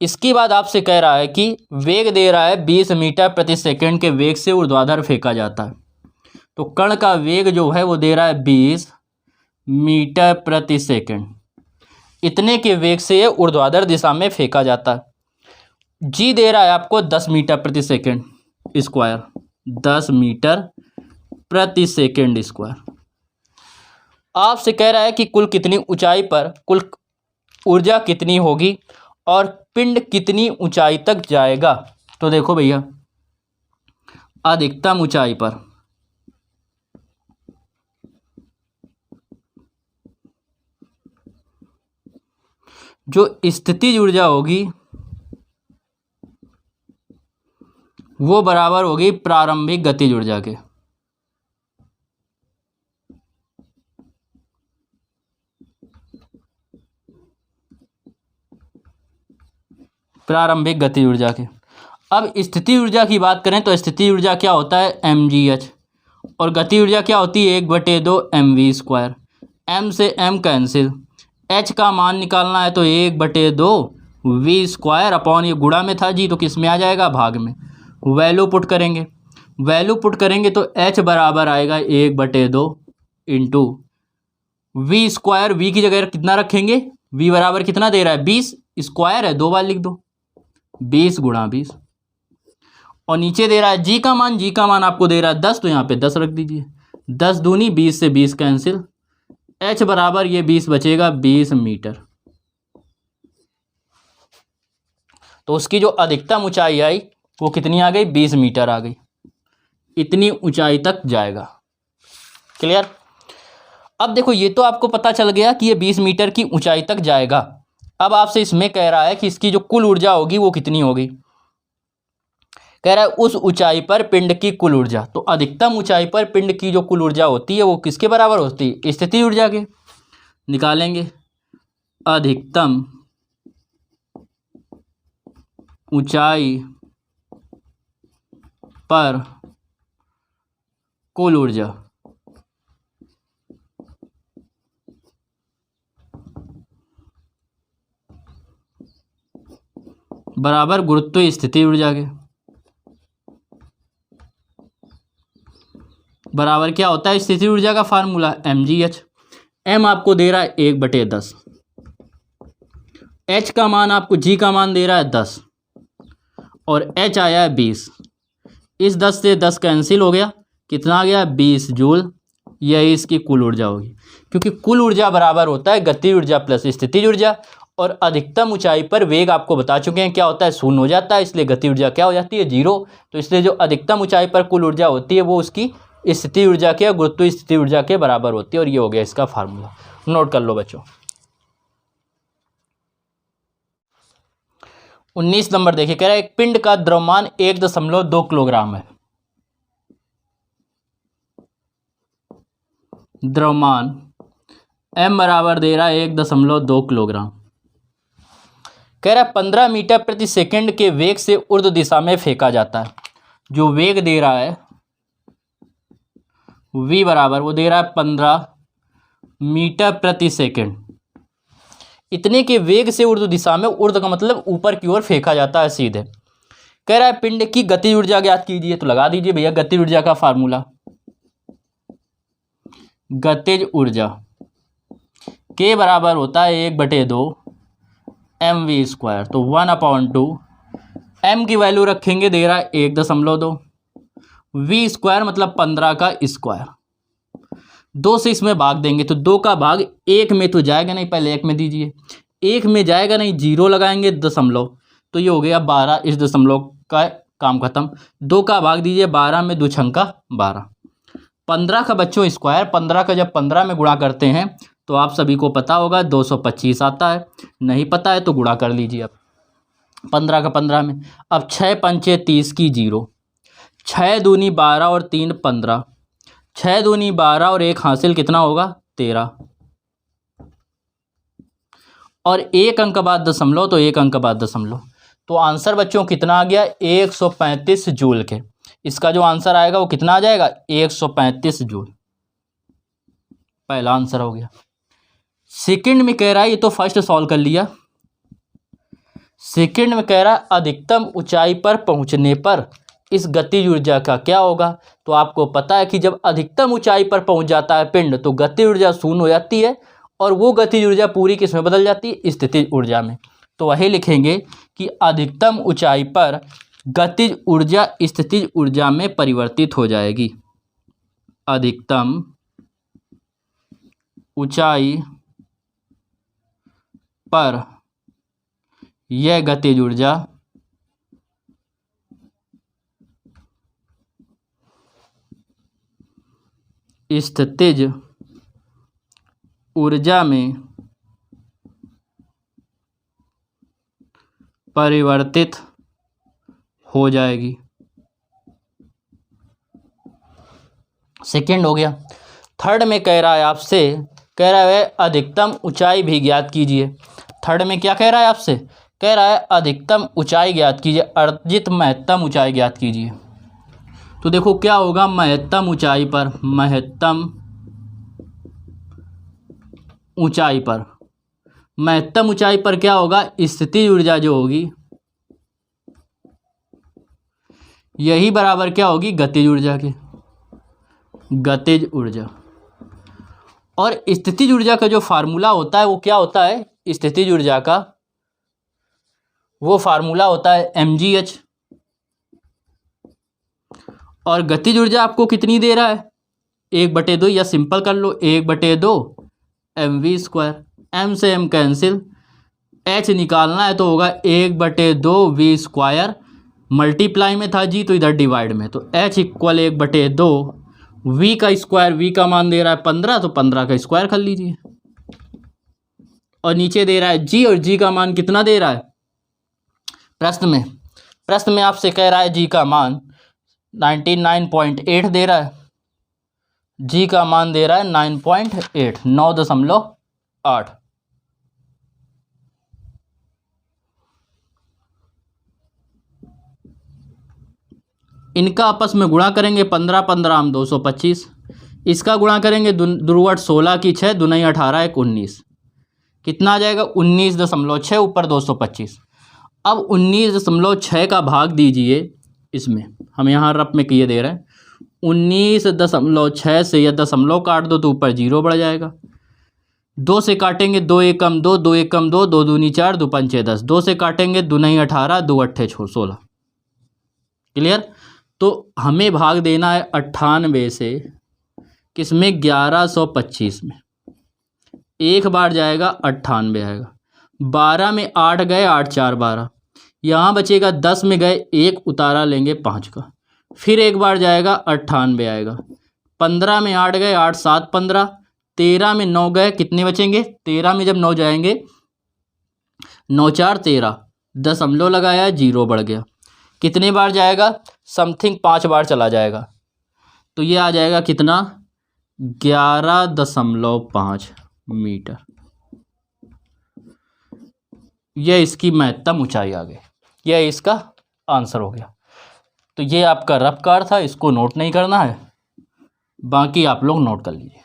इसके बाद आपसे कह रहा है कि वेग दे रहा है 20 मीटर प्रति सेकंड के वेग से ऊर्ध्वाधर फेंका जाता है। तो कण का वेग जो है वो दे रहा है 20 मीटर प्रति सेकंड, इतने के वेग से ये ऊर्ध्वाधर दिशा में फेंका जाता है। जी दे रहा है आपको 10 मीटर प्रति सेकंड स्क्वायर, 10 मीटर प्रति सेकंड स्क्वायर। आपसे कह रहा है कि कुल कितनी ऊंचाई पर कुल ऊर्जा कितनी होगी और पिंड कितनी ऊंचाई तक जाएगा। तो देखो भैया, अधिकतम ऊंचाई पर जो स्थितिज ऊर्जा होगी वो बराबर होगी प्रारंभिक गतिज ऊर्जा के। प्रारंभिक गतिज ऊर्जा के। अब स्थिति ऊर्जा की बात करें तो स्थिति ऊर्जा क्या होता है, mgh, और गति ऊर्जा क्या होती है, 1/2 mv²। m से m कैंसिल, h का मान निकालना है तो 1/2 v² अपॉन, ये गुणा में था जी तो किस में आ जाएगा, भाग में। वैल्यू पुट करेंगे, वैल्यू पुट करेंगे तो h बराबर आएगा 1/2 इंटू v², v की जगह कितना रखेंगे, v बराबर कितना दे रहा है, 20, स्क्वायर है 2 बार लिख दो, 20 × 20, और नीचे दे रहा है जी का मान, जी का मान आपको दे रहा है 10, तो यहाँ पे 10 रख दीजिए, 10 दूनी 20 से 20 कैंसिल, h बराबर ये 20 बचेगा 20 मीटर। तो उसकी जो अधिकतम ऊंचाई आई वो कितनी आ गई, 20 मीटर आ गई, इतनी ऊंचाई तक जाएगा। क्लियर। अब देखो ये तो आपको पता चल गया कि ये 20 मीटर की ऊंचाई तक जाएगा। अब आपसे इसमें कह रहा है कि इसकी जो कुल ऊर्जा होगी वो कितनी होगी। कह रहा है उस ऊंचाई पर पिंड की कुल ऊर्जा, तो अधिकतम ऊंचाई पर पिंड की जो कुल ऊर्जा होती है वो किसके बराबर होती है, स्थिति ऊर्जा के। निकालेंगे अधिकतम ऊंचाई पर कुल ऊर्जा बराबर गुरुत्व स्थिति ऊर्जा के, बराबर क्या होता है स्थिति ऊर्जा का फार्मूला, mgh। m आपको दे रहा है 1/10, h का मान आपको, g का मान दे रहा है 10, और h आया है 20। इस 10 से 10 कैंसिल हो गया, कितना आ गया, 20 जूल। यही इसकी कुल ऊर्जा होगी, क्योंकि कुल ऊर्जा बराबर होता है गति ऊर्जा प्लस स्थिति ऊर्जा, और अधिकतम ऊंचाई पर वेग आपको बता चुके हैं क्या होता है, शून्य हो जाता है, इसलिए गति ऊर्जा क्या हो जाती है, 0। तो इसलिए जो अधिकतम ऊंचाई पर कुल ऊर्जा होती है वो उसकी स्थिति ऊर्जा के और गुरुत्व स्थिति ऊर्जा के बराबर होती है, और ये हो गया इसका फार्मूला। नोट कर लो बच्चों। 19 नंबर देखिए, कह रहा है एक पिंड का द्रव्यमान 1.2 किलोग्राम है। द्रव्यमान m बराबर दे रहा है 1.2 किलोग्राम। कह रहा है 15 मीटर प्रति सेकंड के वेग से ऊर्ध्व दिशा में फेंका जाता है। जो वेग दे रहा है v बराबर वो दे रहा है 15 मीटर प्रति सेकंड, इतने के वेग से ऊर्ध्व दिशा में, ऊर्ध्व का मतलब ऊपर की ओर फेंका जाता है सीधे। कह रहा है पिंड की गतिज ऊर्जा ज्ञात कीजिए, तो लगा दीजिए भैया गतिज ऊर्जा का फार्मूला। गतिज ऊर्जा के बराबर होता है 1/2 mv², तो 1/2 m की वैल्यू रखेंगे, दे रहा है 1.2, v² मतलब 15 का स्क्वायर। 2 से इसमें भाग देंगे तो 2 का भाग 1 में तो जाएगा नहीं, पहले 1 में दीजिए, 1 में जाएगा नहीं, 0 लगाएंगे दशमलव, तो ये हो गया 12, इस दशमलव का काम खत्म। 2 का भाग दीजिए 12 में, 2 छंका 12। 15 का बच्चों स्क्वायर, 15 का जब 15 में गुणा करते हैं तो आप सभी को पता होगा 225 आता है, नहीं पता है तो गुणा कर लीजिए अब 15 का 15 में। अब 6 पंचे 30 की 0, 6 दूनी 12 और 3 15, 6 दूनी 12 और 1 हासिल कितना होगा 13, और 1 अंक बाद दशमलव, तो 1 अंक बाद दशमलव, तो आंसर बच्चों कितना आ गया 135 जूल के। इसका जो आंसर आएगा वो कितना आ जाएगा 135 जूल, पहला आंसर हो गया। सेकंड में कह रहा है, ये तो फर्स्ट सॉल्व कर लिया, सेकंड में कह रहा है अधिकतम ऊंचाई पर पहुंचने पर इस गतिज ऊर्जा का क्या होगा। तो आपको पता है कि जब अधिकतम ऊंचाई पर पहुंच जाता है पिंड तो गतिज ऊर्जा शून्य हो जाती है, और वो गतिज ऊर्जा पूरी किस में बदल जाती है, स्थितिज ऊर्जा में। तो वही लिखेंगे कि अधिकतम ऊंचाई पर गतिज ऊर्जा स्थितिज ऊर्जा में परिवर्तित हो जाएगी। अधिकतम ऊंचाई पर यह गतिज ऊर्जा स्थितिज ऊर्जा में परिवर्तित हो जाएगी। सेकंड हो गया। थर्ड में कह रहा है आपसे, कह रहा है अधिकतम ऊंचाई भी ज्ञात कीजिए। थर्ड में क्या कह रहा है आपसे, कह रहा है अधिकतम ऊंचाई ज्ञात कीजिए, अर्जित महत्तम ऊंचाई ज्ञात कीजिए। तो देखो क्या होगा, महत्तम ऊंचाई पर, महत्तम ऊंचाई पर, महत्तम ऊंचाई पर क्या होगा, स्थितिज ऊर्जा जो होगी यही बराबर क्या होगी गतिज ऊर्जा के, गतिज ऊर्जा। और स्थितिज ऊर्जा का जो फार्मूला होता है वो क्या होता है, स्थितिज ऊर्जा का वो फार्मूला होता है mgh, और गतिज ऊर्जा आपको कितनी दे रहा है 1/2, या सिंपल कर लो 1/2 mv², m से m कैंसिल, h निकालना है तो होगा 1/2 v², मल्टीप्लाई में था जी तो इधर डिवाइड में, तो h इक्वल 1/2 v का स्क्वायर, v का मान दे रहा है 15, तो 15 का स्क्वायर कर लीजिए, और नीचे दे रहा है g, और g का मान कितना दे रहा है प्रश्न में आपसे कह रहा है g का मान 99.8 दे रहा है, g का मान दे रहा है 9.8, 9.8। इनका आपस में गुणा करेंगे 15 15 हम 225, इसका गुणा करेंगे दुर्वट 16 की 6 दूनी 18 1 19, कितना आ जाएगा 19.6 ऊपर 225। अब 19.6 का भाग दीजिए इसमें, हम यहाँ रफ में किए दे रहे हैं, 19.6 से यह दशमलव काट दो तो ऊपर 0 बढ़ जाएगा, 2 से काटेंगे 2 1 कम 2, 2 1 कम 2, 2 दूनी 4, 2 पंचे 10, 2 से काटेंगे 2 नहीं 18, 2 अट्ठे 16। क्लियर। तो हमें भाग देना है 98 से किसमें 1125 में, एक बार जाएगा 98 आएगा, 12 में 8 गए 8 4 12, यहाँ बचेगा 10 में गए 1 उतारा लेंगे 5 का, फिर एक बार जाएगा 98 आएगा, 15 में 8 गए 8 7 15, 13 में 9 गए कितने बचेंगे, 13 में जब 9 जाएंगे 9 4 13, दशमलव लगाया 0 बढ़ गया, कितने बार जाएगा समथिंग 5 बार चला जाएगा, तो ये आ जाएगा कितना 11.5 मीटर। यह इसकी महत्तम ऊंचाई आ गई, यह इसका आंसर हो गया। तो ये आपका रफ कार्ड था, इसको नोट नहीं करना है, बाकी आप लोग नोट कर लीजिए।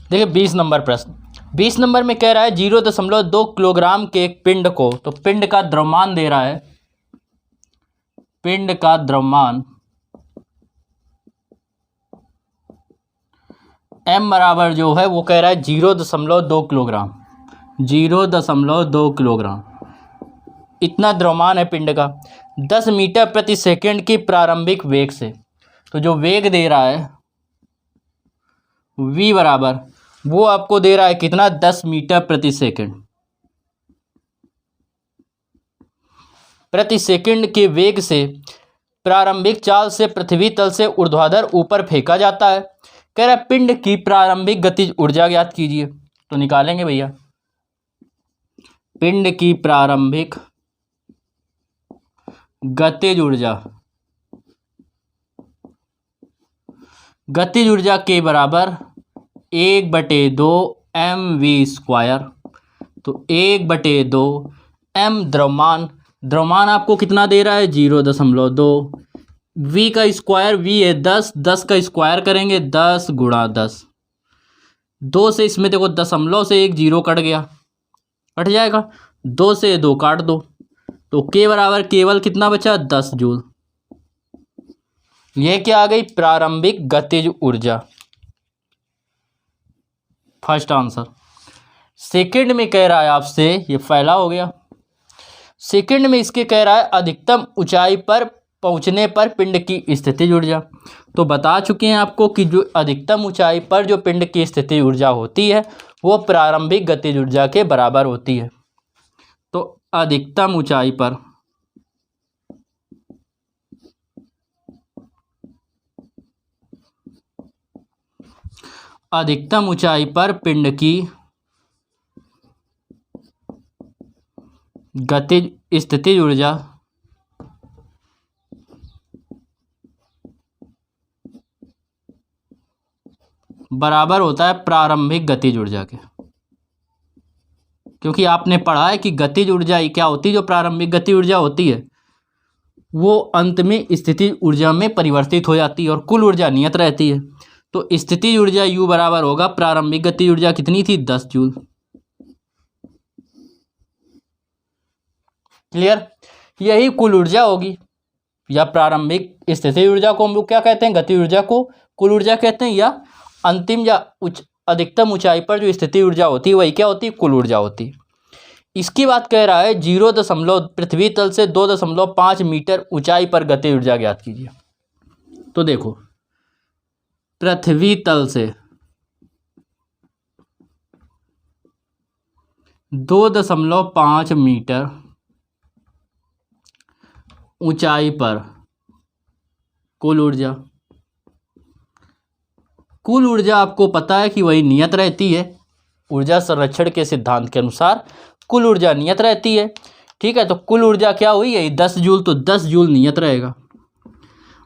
देखिए 20 नंबर प्रश्न, 20 नंबर में कह रहा है 0.2 किलोग्राम के एक पिंड को, तो पिंड का द्रव्यमान दे रहा है, पिंड का द्रव्यमान m बराबर जो है वो कह रहा है 0.2 किलोग्राम, 0.2 किलोग्राम इतना द्रव्यमान है पिंड का 10 मीटर प्रति सेकंड की प्रारंभिक वेग से। तो जो वेग दे रहा है v बराबर वो आपको दे रहा है कितना, 10 मीटर प्रति सेकंड के वेग से प्रारंभिक चाल से पृथ्वी तल से ऊर्ध्वाधर ऊपर फेंका जाता है। कह रहा है पिंड की प्रारंभिक गतिज ऊर्जा ज्ञात कीजिए। तो निकालेंगे भैया, पिंड की प्रारंभिक गतिज ऊर्जा के बराबर 1/2 mv²। तो 1/2 m द्रव्यमान आपको कितना दे रहा है 0.2, v का स्क्वायर, v है 10, 10 का स्क्वायर करेंगे 10 × 10, 2 से इसमें देखो दशमलव से एक जीरो कट गया, कट जाएगा, 2 से 2 काट दो, तो k बराबर केवल कितना बचा 10 जूल। ये क्या आ गई, प्रारंभिक गतिज ऊर्जा, फर्स्ट आंसर। सेकंड में कह रहा है आपसे, ये पहला हो गया, सेकंड में इसके कह रहा है अधिकतम ऊंचाई पर पहुंचने पर पिंड की स्थितिज ऊर्जा। तो बता चुके हैं आपको कि जो अधिकतम ऊंचाई पर जो पिंड की स्थितिज ऊर्जा होती है वो प्रारंभिक गतिज ऊर्जा के बराबर होती है। तो अधिकतम ऊंचाई पर पिंड की गतिज स्थितिज ऊर्जा बराबर होता है प्रारंभिक गतिज ऊर्जा के, क्योंकि आपने पढ़ा है कि गतिज ऊर्जा ही क्या होती है, जो प्रारंभिक गतिज ऊर्जा होती है वो अंत में स्थितिज ऊर्जा में परिवर्तित हो जाती है और कुल ऊर्जा नियत रहती है। तो स्थितिज ऊर्जा U बराबर होगा, प्रारंभिक गतिज ऊर्जा कितनी थी 10 जूल। क्लियर, यही कुल ऊर्जा होगी, या प्रारंभिक स्थितिज ऊर्जा को हम लोग क्या कहते हैं, गतिज ऊर्जा को कुल ऊर्जा कहते हैं, या अंतिम या अधिकतम ऊंचाई पर जो स्थितिज ऊर्जा होती है वही क्या होती है, कुल ऊर्जा होती है। इसकी बात कह रहा है पृथ्वी तल से 2.5 मीटर ऊंचाई पर गतिज ऊर्जा ज्ञात कीजिए। तो देखो, पृथ्वी तल से 2.5 मीटर ऊंचाई पर कुल ऊर्जा आपको पता है कि वही नियत रहती है, ऊर्जा संरक्षण के सिद्धांत के अनुसार कुल ऊर्जा नियत रहती है। ठीक है, तो कुल ऊर्जा क्या हुई है 10 जूल, तो 10 जूल नियत रहेगा।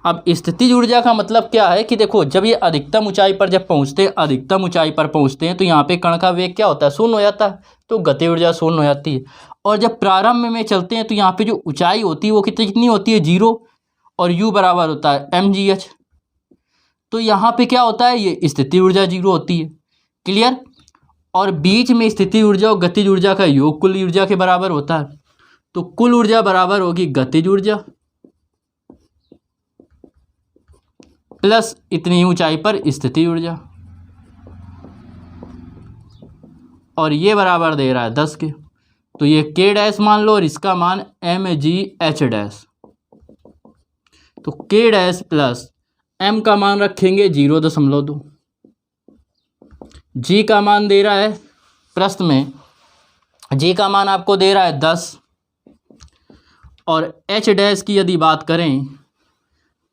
अब स्थितिज ऊर्जा का मतलब क्या है कि देखो, जब ये अधिकतम ऊंचाई पर जब पहुंचते हैं, अधिकतम ऊंचाई पर पहुंचते हैं तो यहाँ पे कण का वेग क्या होता है, शून्य हो जाता है, तो गतिज ऊर्जा शून्य हो जाती है। और जब प्रारंभ में चलते हैं तो यहाँ पे जो ऊंचाई होती है वो कितनी होती है 0, और u बराबर होता है mgh। तो यहाँ पे क्या होता है, ये स्थितिज ऊर्जा 0 होती है। क्लियर, और बीच में स्थितिज ऊर्जा और गतिज ऊर्जा का योग कुल ऊर्जा के बराबर होता है। तो कुल ऊर्जा बराबर होगी गतिज ऊर्जा प्लस इतनी ऊंचाई पर स्थितिज ऊर्जा, और ये बराबर दे रहा है 10 के। तो ये k डैश मान लो और इसका मान mgh डैश। तो k डैश प्लस m का मान रखेंगे 0.2, g का मान दे रहा है प्रश्न में, g का मान आपको दे रहा है 10, और h डैश की यदि बात करें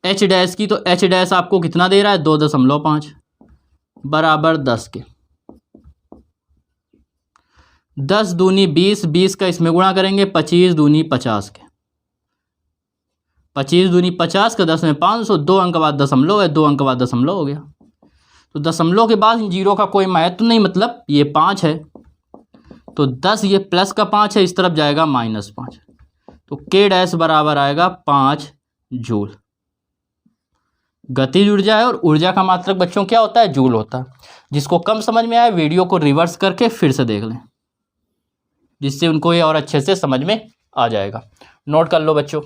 h डैश की, तो h डैश आपको कितना दे रहा है 2.5 बराबर 10 के। 10 दूनी 20, 20 का इसमें गुणा करेंगे 25 दूनी 50 के, 25 दूनी 50 का 10 में 500, 2 अंक बाद दशमलव है, 2 अंक बाद दशमलव हो गया। तो दशमलव के बाद जीरो का कोई महत्व नहीं, मतलब ये 5 है तो 10, ये प्लस का 5 है, इस तरफ जाएगा -5, तो k डैश बराबर आएगा 5 जूल। गतिज ऊर्जा है और ऊर्जा का मात्रक बच्चों क्या होता है, जूल होता है। जिसको कम समझ में आए वीडियो को रिवर्स करके फिर से देख लें, जिससे उनको ये और अच्छे से समझ में आ जाएगा। नोट कर लो बच्चों।